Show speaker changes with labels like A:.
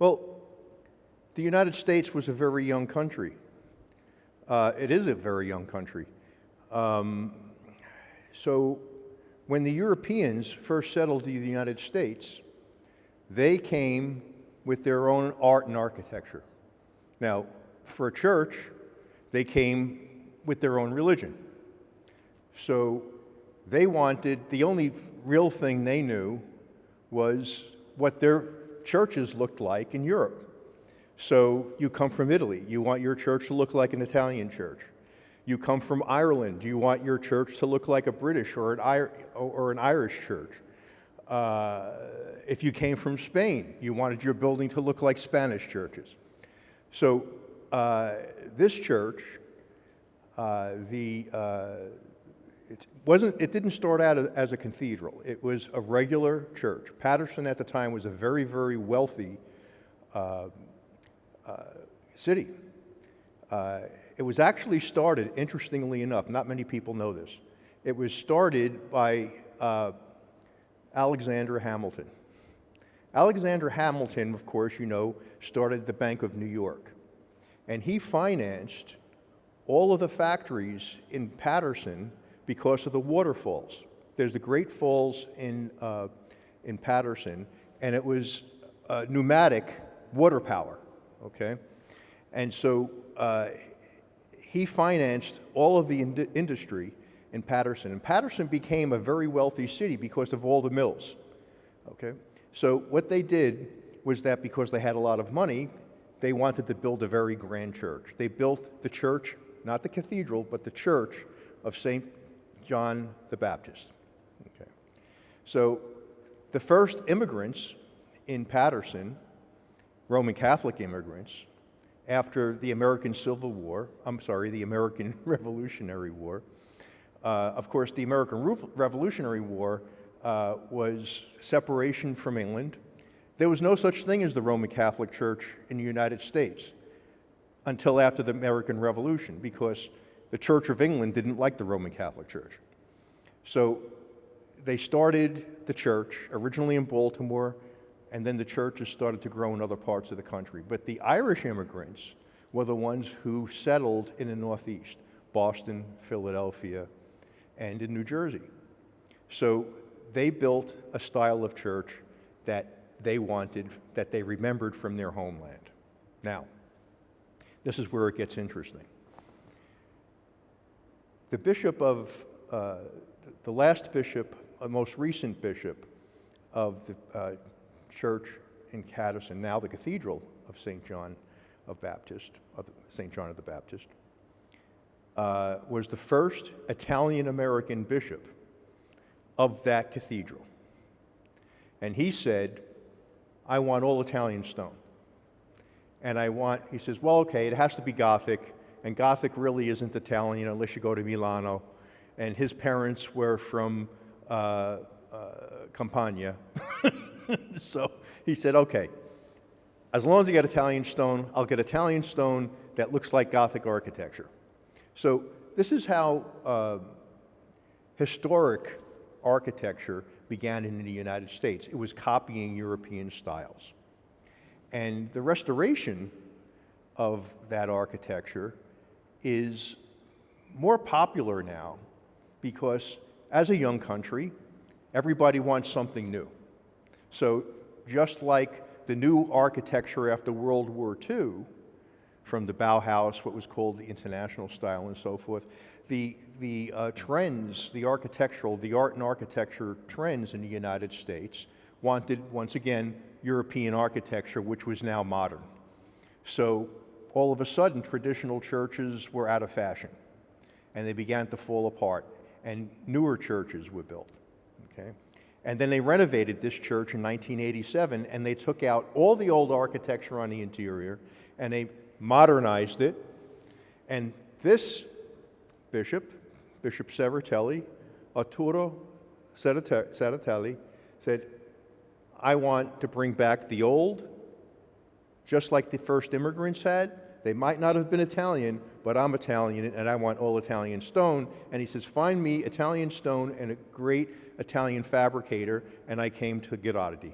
A: Well, the United States was a very young country. It is a very young country. So when the Europeans first settled in the United States, they came with their own art and architecture. Now, for a church, they came with their own religion. So they wanted, the only real thing they knew was what their churches looked like in Europe. So you come from Italy, you want your church to look like an Italian church. You come from Ireland, you want your church to look like a British or an Irish church. If you came from Spain, you wanted your building to look like Spanish churches. So this church, it didn't start out as a cathedral. It was a regular church. Paterson at the time was a very, very wealthy city. It was actually started, interestingly enough, not many people know this, it was started by Alexander Hamilton. Alexander Hamilton, of course, you know, started the Bank of New York. And he financed all of the factories in Paterson because of the waterfalls. There's the Great Falls in Paterson, and it was pneumatic water power, okay? And so he financed all of the industry in Paterson. And Paterson became a very wealthy city because of all the mills, okay? So what they did was that because they had a lot of money, they wanted to build a very grand church. They built the church, not the cathedral, but the church of St. John the Baptist. Okay. So the first immigrants in Paterson, Roman Catholic immigrants, after the American Civil War, the American Revolutionary War, of course, the American Revolutionary War was separation from England. There was no such thing as the Roman Catholic Church in the United States until after the American Revolution, because the Church of England didn't like the Roman Catholic Church. So they started the church, originally in Baltimore, and then the churches started to grow in other parts of the country. But the Irish immigrants were the ones who settled in the Northeast, Boston, Philadelphia, and in New Jersey. So they built a style of church that they wanted, that they remembered from their homeland. Now, this is where it gets interesting. The bishop of, the last bishop, most recent bishop of the church in Paterson, now the Cathedral of St. John of St. John of the Baptist, was the first Italian-American bishop of that cathedral. And he said, I want all Italian stone. And he says, well, okay, it has to be Gothic, and Gothic really isn't Italian unless you go to Milano. And his parents were from Campania. So he said, okay, as long as you get Italian stone, I'll get Italian stone that looks like Gothic architecture. So this is how historic architecture began in the United States. It was copying European styles. And the restoration of that architecture is more popular now because as a young country, everybody wants something new. So just like the new architecture after World War II, from the Bauhaus, what was called the International style and so forth, the trends, the art and architecture trends in the United States wanted, once again, European architecture, which was now modern. So all of a sudden, traditional churches were out of fashion, and they began to fall apart, and newer churches were built, okay? And then they renovated this church in 1987, and they took out all the old architecture on the interior, and they modernized it. And this bishop, Bishop Serratelli, Arturo Serratelli, said, I want to bring back the old, just like the first immigrants had. They might not have been Italian, but I'm Italian, and I want all Italian stone. And he says, find me Italian stone and a great Italian fabricator, and I came to Girardi.